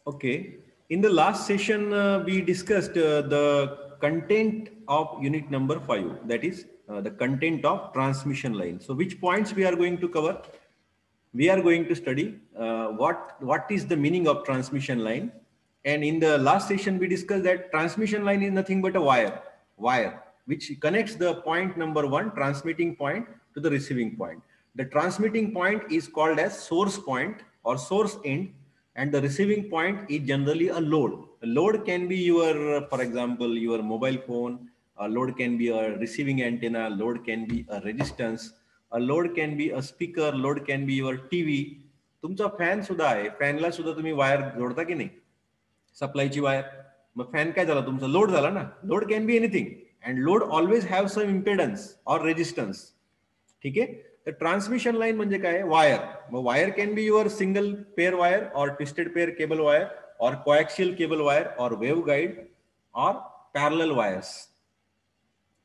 Okay. In the last session, we discussed the content of unit number 5, that is the content of transmission line. So which points we are going to cover? We are going to study what is the meaning of transmission line. And in the last session, we discussed that transmission line is nothing but a wire, which connects the point number 1, transmitting point, to the receiving point. The transmitting point is called as source point or source end, and the receiving point is generally a load. A load can be your, for example, your mobile phone. A load can be a receiving antenna. Load can be a resistance. A load can be a speaker. Load can be your TV. तुमचा fan सुद्धा आहे, फॅनला सुद्धा तुम्ही wire जोडता की नाही, सप्लायची wire. मग fan काय झाला तुमचा, लोड झाला ना. Load can be anything and load always have some impedance or resistance. ठीक आहे. तर ट्रान्समिशन लाईन म्हणजे काय, वायर. मग wire can be your single pair wire or twisted pair cable wire or coaxial cable wire or wave guide or parallel wires.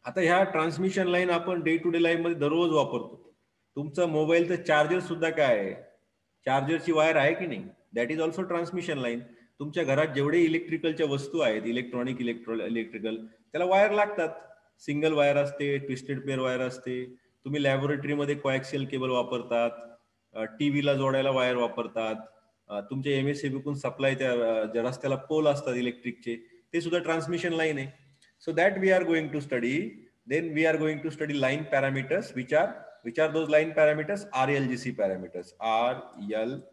आता ह्या transmission line आपण day to day life मध्ये दररोज वापरतो. तुमचं मोबाईलचं चार्जर सुद्धा काय आहे, चार्जरची वायर आहे की नाही, that is also transmission line. तुमच्या घरात जेवढे इलेक्ट्रिकलच्या वस्तू आहेत, इलेक्ट्रिकल, त्याला वायर लागतात. सिंगल वायर असते, ट्विस्टेड पेअर वायर असते. तुम्ही लॅबोरेटरीमध्ये कोएक्सियल केबल वापरतात, टीव्हीला जोडायला वायर वापरतात. तुमच्या MSCBकडून सप्लाय त्या रस्त्याला पोल असतात इलेक्ट्रिकचे, ते सुद्धा ट्रान्समिशन लाईन आहे. So that we are going to study. Then we are going to study line parameters. Which are those line parameters? RLGC parameters. RLGC.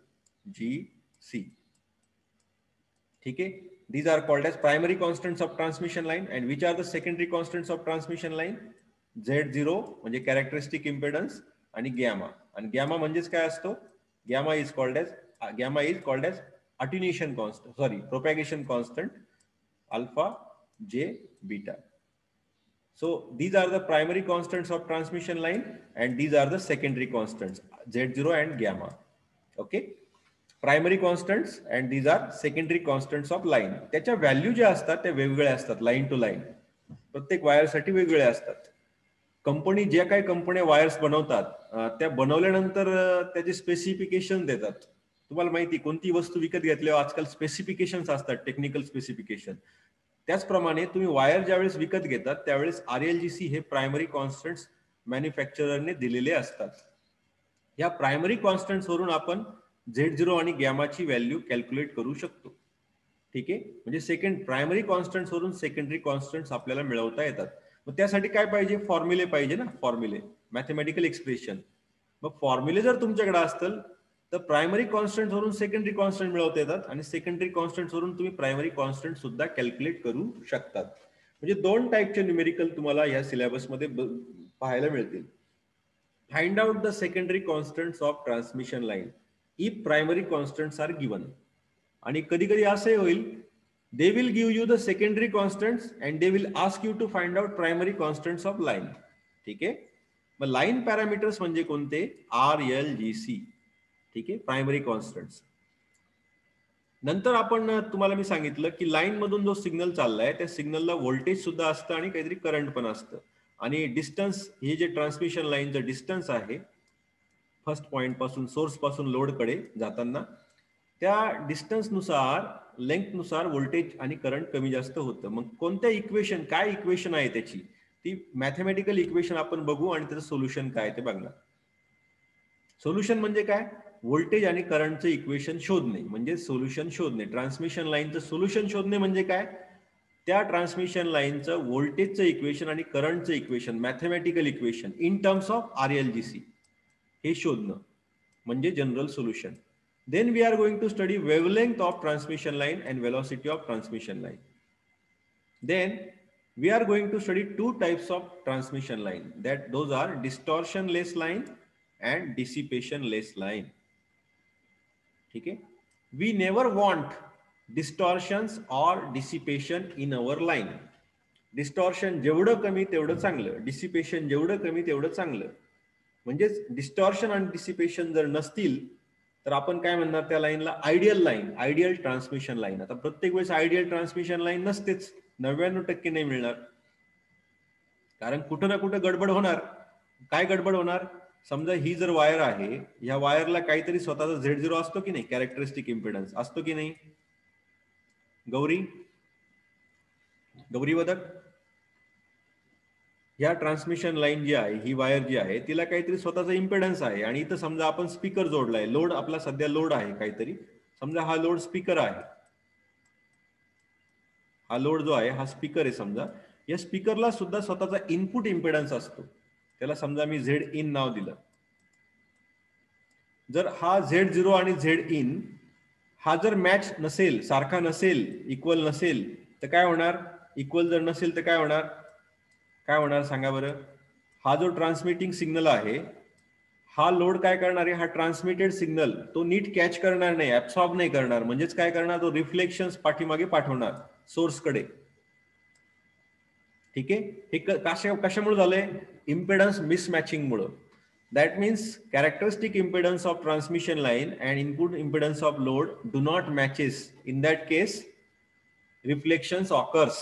Okay. These are called as primary constants of transmission line. And which are the secondary constants of transmission line? Z0 म्हणजे characteristic impedance आणि gamma. And gamma म्हणजेच काय असतो? Gamma is called as attenuation constant. Sorry, propagation constant alpha J beta. So these are the primary constants of transmission line and these are the secondary constants Z0 and gamma. Okay, primary constants and these are secondary constants of line. त्याच्या value ज्या असतात त्या वेगवेगळ्या असतात, line to line. प्रत्येक वायरसाठी वेगवेगळ्या असतात. कंपनी ज्या काही कंपन्या वायर्स बनवतात त्या बनवल्यानंतर त्याचे स्पेसिफिकेशन देतात. तुम्हाला माहिती कोणती वस्तू विकत घेतल्यावर आजकाल स्पेसिफिकेशन्स असतात, टेक्निकल स्पेसिफिकेशन. त्याचप्रमाणे तुम्ही वायर ज्यावेळेस विकत घेतात त्यावेळेस RLGC हे प्रायमरी कॉन्स्टंट्स मॅन्युफॅक्चररने दिलेले असतात. या प्रायमरी कॉन्स्टंट्स वरून आपण Z0 आणि गॅमाची व्हॅल्यू कॅल्क्युलेट करू शकतो. ठीक आहे. म्हणजे प्रायमरी कॉन्स्टंट्स वरून सेकंडरी कॉन्स्टंट्स आपल्याला मिळवता येतात. मग त्यासाठी काय पाहिजे, फॉर्म्युले पाहिजे ना, फॉर्म्युले, मॅथमॅटिकल एक्सप्रेशन. मग फॉर्म्युले जर तुमच्याकडे असतील तर प्रायमरी कॉन्स्टंट वरून सेकंडरी कॉन्स्टंट मिळवता येतात आणि सेकंडरी कॉन्स्टंट वरून तुम्ही प्रायमरी कॉन्स्टंट सुद्धा कॅल्क्युलेट करू शकतात. म्हणजे दोन टाईपचे न्यूमेरिकल तुम्हाला या सिलेबसमध्ये पाहायला मिळतील. Find out the secondary constants of transmission line if primary constants are given. आणि कधी कधी असे होईल, they will give you the secondary constants and they will ask you to find out primary constants of line. ठीक आहे. मग line parameters म्हणजे कोणते, RLGC. ठीक आहे, प्रायमरी कॉन्स्टंट्स. नंतर आपण तुम्हाला मी सांगितलं की लाईन मधून जो सिग्नल चाललाय त्या सिग्नलला व्होल्टेज सुद्धा असतं आणि काहीतरी करंट पण असतं. आणि डिस्टन्स, हे जे ट्रान्समिशन लाईनचं डिस्टन्स आहे फर्स्ट पॉइंट पासून, सोर्स पासून लोड कडे जाताना, त्या डिस्टन्स नुसार, लेंथ नुसार व्होल्टेज आणि करंट कमी जास्त होतं. मग कोणत्या इक्वेशन, काय इक्वेशन आहे त्याची, ती मॅथमॅटिकल इक्वेशन आपण बघू आणि त्याचं सोल्युशन काय ते बघणार. सोल्युशन म्हणजे काय, व्होल्टेज आणि करंटचं इक्वेशन शोधणे म्हणजे सोल्युशन शोधणे. ट्रान्समिशन लाईनचं सोल्युशन शोधणे म्हणजे काय, त्या ट्रान्समिशन लाईनचं व्होल्टेजचं इक्वेशन आणि करंटचं equation, mathematical equation in terms of RLGC हे शोधणं म्हणजे general solution. Then we are going to study wavelength of transmission line and velocity of transmission line. Then we are going to study two types of transmission line, that those are distortion less line and dissipation less line. ठीक है. We never want distortions or dissipation in our line. Distortion जेवढं कमी तेवढं चांगलं, dissipation जेवढं कमी तेवढं चांगलं. म्हणजेच डिस्टॉर्शन आणि डिसिपेशन जर नसतील तर आपण काय म्हणणार त्या लाईनला, ideal line, ideal transmission line. आता प्रत्येक वेळेस आयडियल ट्रान्समिशन लाईन नसतेच, 99% नाही मिळणार, कारण कुठं ना कुठं गडबड होणार. काय गडबड होणार, समजा ही जर वायर आहे, या वायरला काहीतरी स्वतःचा Z0 असतो की नाही, कॅरेक्टरिस्टिक इम्पिडन्स असतो की नाही. गौरी बदक, ह्या ट्रान्समिशन लाईन जी आहे, ही वायर जी आहे, तिला काहीतरी स्वतःचा इम्पेडन्स आहे आणि इथं समजा आपण स्पीकर जोडलाय, लोड आपला सध्या लोड आहे काहीतरी, समजा हा लोड स्पीकर आहे, हा लोड जो आहे हा स्पीकर आहे समजा, या स्पीकरला सुद्धा स्वतःचा इनपुट इम्पेडन्स असतो, त्याला समजा मी झेड इन नाव दिलं. जर हा Z0 आणि Z in हा जर मॅच नसेल, सारखा नसेल, इक्वल नसेल, तर काय होणार? इक्वल जर नसेल तर काय होणार? काय होणार सांगा बरं? हा जो ट्रान्समिटिंग सिग्नल आहे, हा लोड काय करणार आहे? हा ट्रान्समिटेड सिग्नल तो नीट कॅच करणार नाही, ऍब्सॉर्ब नाही करणार, म्हणजेच काय करणार? तो रिफ्लेक्शन्स पाठीमागे पाठवणार सोर्सकडे. ठीक आहे, हे कशामुळे झालंय? इम्पेडन्स मिसमॅचिंग मुळे. That means characteristic impedance of transmission line and input impedance of load do not matches. In that case, reflections occurs.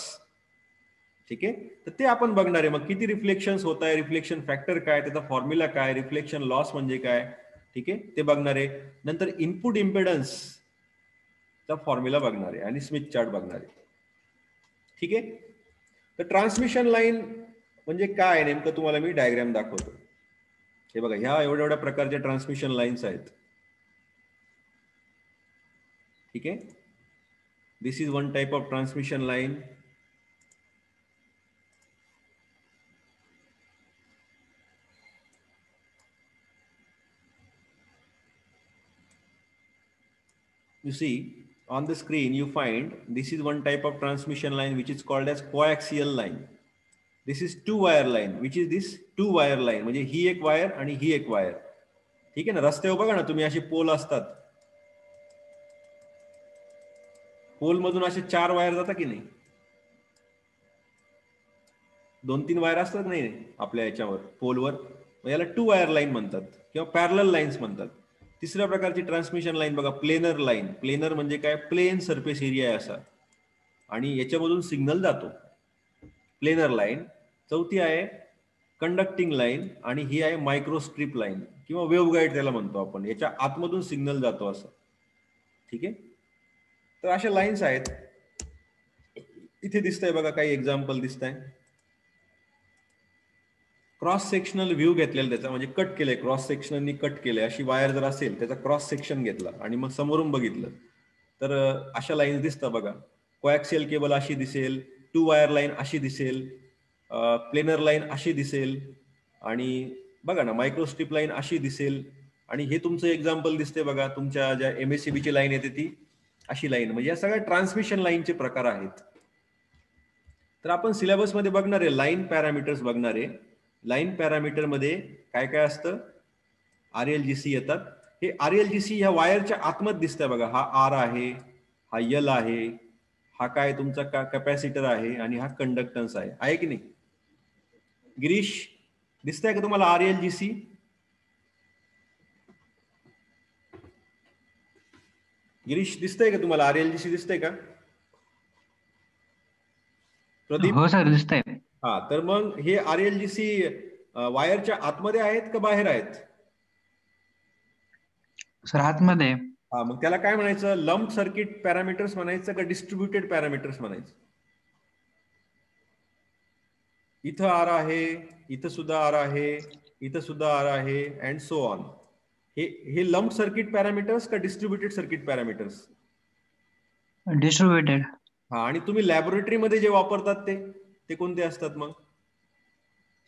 ठीक आहे, तर ते आपण बघणार आहे. मग किती रिफ्लेक्शन्स होत आहे, रिफ्लेक्शन फॅक्टर काय, त्याचा फॉर्म्युला काय, रिफ्लेक्शन लॉस म्हणजे काय, ठीक आहे, ते बघणार आहे. नंतर इनपुट इम्पेडन्स चा फॉर्म्युला बघणार आहे आणि स्मिथ चार्ट बघणार आहे. ठीक आहे, तर ट्रान्समिशन लाईन म्हणजे काय नेमकं तुम्हाला मी डायग्राम दाखवतो. हे बघा, ह्या एवढ्या प्रकारच्या ट्रान्समिशन लाईन्स आहेत. ठीक आहे, this is one type of transmission line. You see on the screen you find this is one type of transmission line which is called as coaxial line. This is two wire line, which is this two wire line, म्हणजे ही एक wire आणि ही एक wire. ठीक आहे ना, रस्त्यावर बघा ना तुम्ही, असे पोल असतात, पोल मधून असे 4 वायर जातात की नाही, 2-3 वायर असतात नाही आपल्या याच्यावर पोलवर, याला टू वायर लाईन म्हणतात किंवा पॅरलल लाईन्स म्हणतात. तिसऱ्या प्रकारची ट्रान्समिशन लाईन बघा, प्लेनर लाईन. प्लेनर म्हणजे काय? प्लेन सरफेस एरिया आहे असा, आणि याच्यामधून सिग्नल जातो, प्लेनर लाईन. चौथी आहे कंडक्टिंग लाईन, आणि ही आहे मायक्रोस्ट्रिप लाईन किंवा वेव्ह गाईड त्याला म्हणतो आपण, याच्या आतमधून सिग्नल जातो असं. ठीक आहे, तर अशा लाईन्स आहेत. इथे दिसतंय बघा, काही एक्झाम्पल दिसत आहे. क्रॉस सेक्शनल व्ह्यू घेतलेला त्याचा, म्हणजे कट केलंय, क्रॉस सेक्शननी कट केलंय. अशी वायर जर असेल, त्याचा क्रॉस सेक्शन घेतला आणि मग समोरून बघितलं तर अशा लाईन्स दिसतात बघा. कोॲक्सियल केबल अशी दिसेल, टू वायर लाईन अशी दिसेल, प्लेनर लाईन अशी दिसेल, आणि बघा ना मायक्रोस्ट्रिप लाईन अशी दिसेल. आणि हे तुमचं एक्झाम्पल दिसते बघा, तुमच्या ज्या MSCB ची लाईन येते ती अशी लाईन. म्हणजे या सगळ्या ट्रान्समिशन लाईनचे प्रकार आहेत. तर आपण सिलेबसमध्ये बघणार आहे लाईन पॅरामीटर्स बघणार आहे. लाईन पॅरामीटर मध्ये काय काय असतं? RLGC येतात. हे RLGC ह्या वायरच्या आतमध्ये दिसतंय बघा. हा R आहे, हा L आहे, हा काय तुमचा कॅपॅसिटर आहे, आणि हा कंडक्टन्स आहे की नाही? गिरीश, दिसतंय का तुम्हाला RLGC? गिरीश, दिसतंय का तुम्हाला RLGC? दिसतंय का प्रदीप? हो सर, दिसतंय. हा, तर मग हे RLGC वायरच्या आतमध्ये आहेत का बाहेर आहेत? सर आतमध्ये. हा, मग त्याला काय म्हणायचं? लंप सर्किट पॅरामीटर्स म्हणायचं का डिस्ट्रीब्युटेड पॅरामीटर्स म्हणायचं? इथं R आहे, इथं सुद्धा R आहे, इथं सुद्धा R आहे, अँड सो ऑन. हे लंप सर्किट पॅरामीटर्स का डिस्ट्रीब्युटेड सर्किट पॅरामीटर्स? डिस्ट्रीब्युटेड. हा, आणि तुम्ही लॅबोरेटरीमध्ये जे वापरतात ते कोणते असतात मग?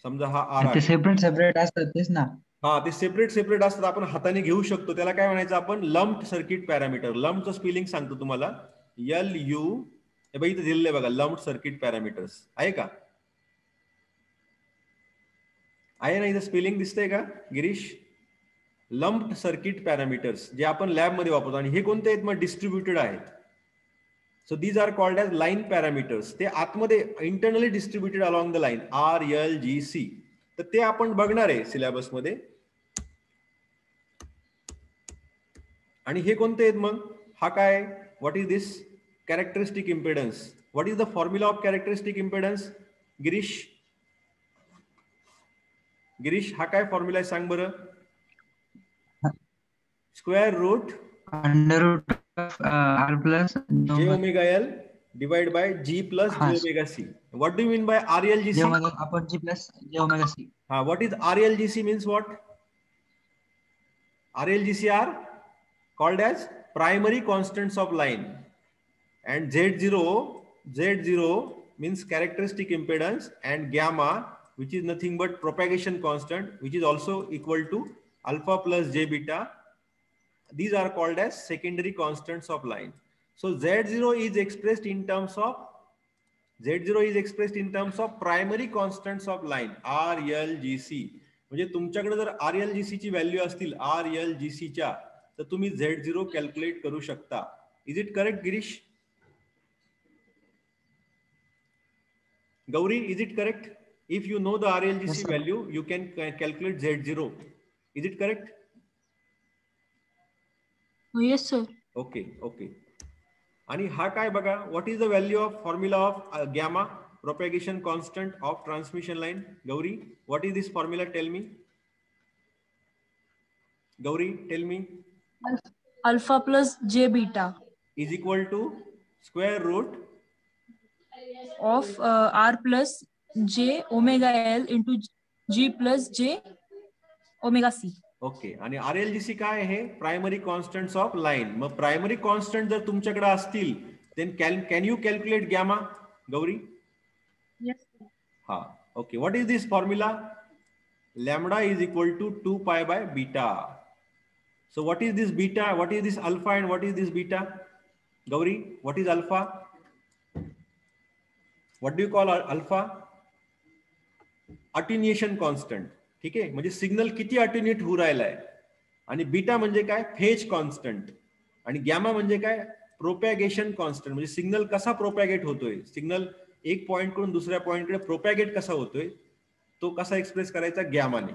समजा हा R ते आहे, सेपरेट असतात तेच ना. हा, ते सेपरेट असतात, आपण हाताने घेऊ शकतो. त्याला काय म्हणायचं आपण? Lump circuit parameter. लंपचं स्पेलिंग सांगतो तुम्हाला, LU. हे बघा इथे दिलेलं आहे बघा, लंप सर्किट पॅरामीटर्स आहे का? आहे ना, इथं स्पेलिंग दिसतंय का गिरीश? लंप सर्किट पॅरामीटर्स जे आपण लॅबमध्ये वापरतो. आणि हे कोणते आहेत? मग डिस्ट्रीब्युटेड आहेत. So these are called as line parameters. ते आतमध्ये internally distributed along the line, RLGC. तर ते आपण बघणार आहे सिलेबसमध्ये. आणि हे कोणते आहेत मग? हा काय? What is this? Characteristic impedance. What is the formula of characteristic impedance? Girish, हा काय फॉर्म्युला आहे सांग बरं? Square root under root R plus J omega L divided by G plus J omega C. What do you mean by RLGC? J omega upon G plus J omega C. What is RLGC means what? RLGC are called as primary constants of line, and Z0 means characteristic impedance, and gamma, which is nothing but propagation constant, which is also equal to alpha plus J beta. These are called as secondary constants of line. So Z0 is expressed in terms of primary constants of line, RLGC. म्हणजे तुमच्याकडे जर RLGC ची value असतील RLGC च्या, तर तुम्ही Z0 calculate करू शकता. Is it correct Girish? Gauri, is it correct? If you know the RLGC Yes, value, you can calculate Z0. Is it correct? Yes, sir. Okay, okay. आणि हा काय बघा, what is the value of formula of gamma, propagation constant of transmission line? Gauri, what is this formula? Tell me. Gauri, tell me. Alpha plus J beta Is equal to square root of R plus J omega L into G plus J omega C. Okay. आणि RLGC काय आहे? Primary constants of line. मग primary constant जर तुमच्याकडे असतील, then can you calculate gamma? Gauri? Yes. हा, okay. What is this formula? Lambda is equal to 2 pi by beta. So what is this beta? What is this alpha and what is this beta? Gauri, what is alpha? What do you call alpha? Attenuation constant. ठीक आहे, म्हणजे signal किती अटेन्युएट होऊ राहिलाय. आणि beta म्हणजे काय? Phase constant. आणि गॅमा म्हणजे काय? Propagation constant. म्हणजे सिग्नल कसा प्रोपॅगेट होतोय, सिग्नल एक पॉइंट कडून दुसऱ्या पॉइंटकडे प्रोपॅगेट कसा होतोय, तो कसा एक्सप्रेस करायचा गॅमाने.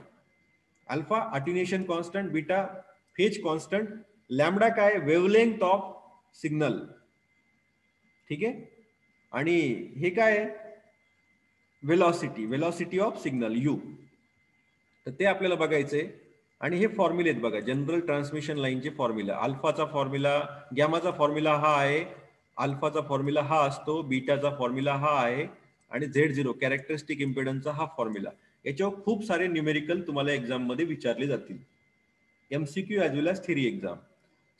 Alpha attenuation constant, beta phase constant, lambda काय? Wavelength of signal. ठीक आहे. आणि हे काय? Velocity of signal U. तर ते आपल्याला बघायचंय. आणि हे फॉर्म्युले आहेत बघा, जनरल ट्रान्समिशन लाईनचे फॉर्म्युला. अल्फाचा फॉर्म्युला, गॅमाचा फॉर्म्युला हा आहे, अल्फाचा फॉर्म्युला हा असतो, बीटाचा फॉर्म्युला हा आहे, आणि Z0 कॅरेक्टरिस्टिक इम्पेडन्सचा हा फॉर्म्युला. याच्यावर खूप सारे न्यूमेरिकल तुम्हाला एक्झाम मध्ये विचारले जातील, MCQ as well as theory exam.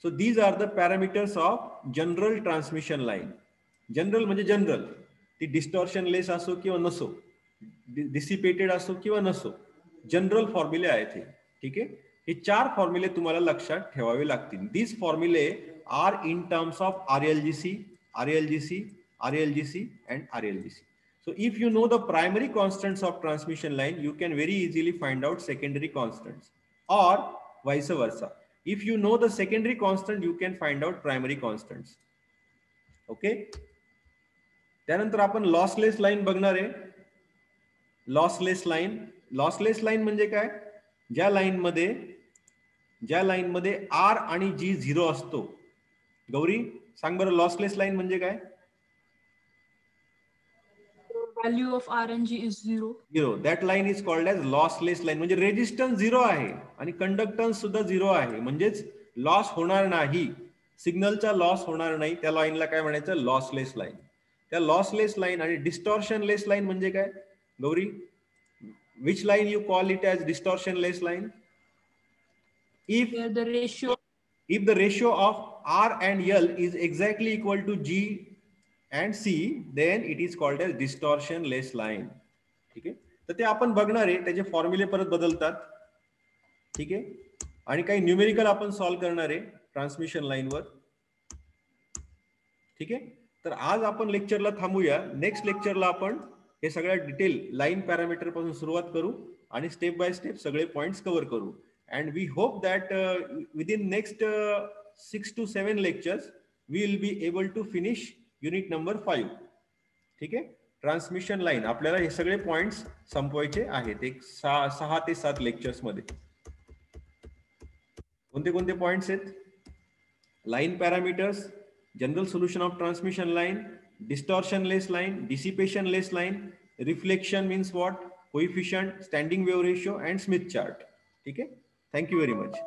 So these are the parameters of general transmission line. General म्हणजे जनरल, ती डिस्टॉर्शन लेस असो किंवा नसो, डिसिपेटेड असो किंवा नसो, जनरल फॉर्म्युले आहेत हे. ठीक आहे. हे 4 फॉर्म्युले तुम्हाला लक्षात ठेवावे लागतील. दिस फॉर्म्युले are in terms of RLGC and RLGC. So if you know the primary constants of transmission line, you can very easily find out secondary constants, or vice versa. If you know the secondary constant, you can find out primary constants. Okay. त्यानंतर आपण lossless line बघणार आहे. Lossless line म्हणजे काय? ज्या line मध्ये R आणि G 0 असतो. गौरी सांग बरं, लॉसलेस लाईन म्हणजे काय? Value of R and G is 0. That line is called as lossless line. म्हणजे रेजिस्टन्स 0 आहे आणि कंडक्टन्स सुद्धा 0 आहे, म्हणजेच लॉस होणार नाही, सिग्नलचा लॉस होणार नाही. त्या लाईनला काय म्हणायचं? Lossless line. त्या लॉसलेस लाईन आणि डिस्टॉर्शनलेस लाईन म्हणजे काय? Gauri, which line you call it as distortionless line? If the ratio of R and L is exactly equal to G and C, then it is called as distortionless line. ठीक आहे. तर ते आपण बघणार आहे, त्याचे फॉर्म्युले परत बदलतात. ठीक आहे. आणि काही न्यूमेरिकल आपण सॉल्व्ह करणार आहे ट्रान्समिशन लाईनवर. ठीक आहे. तर आज आपण लेक्चरला थांबूया. नेक्स्ट लेक्चरला आपण हे सगळ्या डिटेल लाईन पॅरामीटर पासून सुरुवात करू आणि स्टेप बाय स्टेप सगळे पॉइंट्स कव्हर करू. And we hope that within next 6 to 7 lectures we will be able to finish unit number 5. ठीक आहे. ट्रान्समिशन लाईन आपल्याला हे सगळे पॉइंट्स संपवायचे आहेत एक 6 ते 7 लेक्चर्स मध्ये. कोणते कोणते पॉइंट्स आहेत? Line parameters, general solution of transmission line, distortionless line, dissipationless line, reflection means what, coefficient, standing wave ratio and Smith chart. ठीक है. Thank you very much.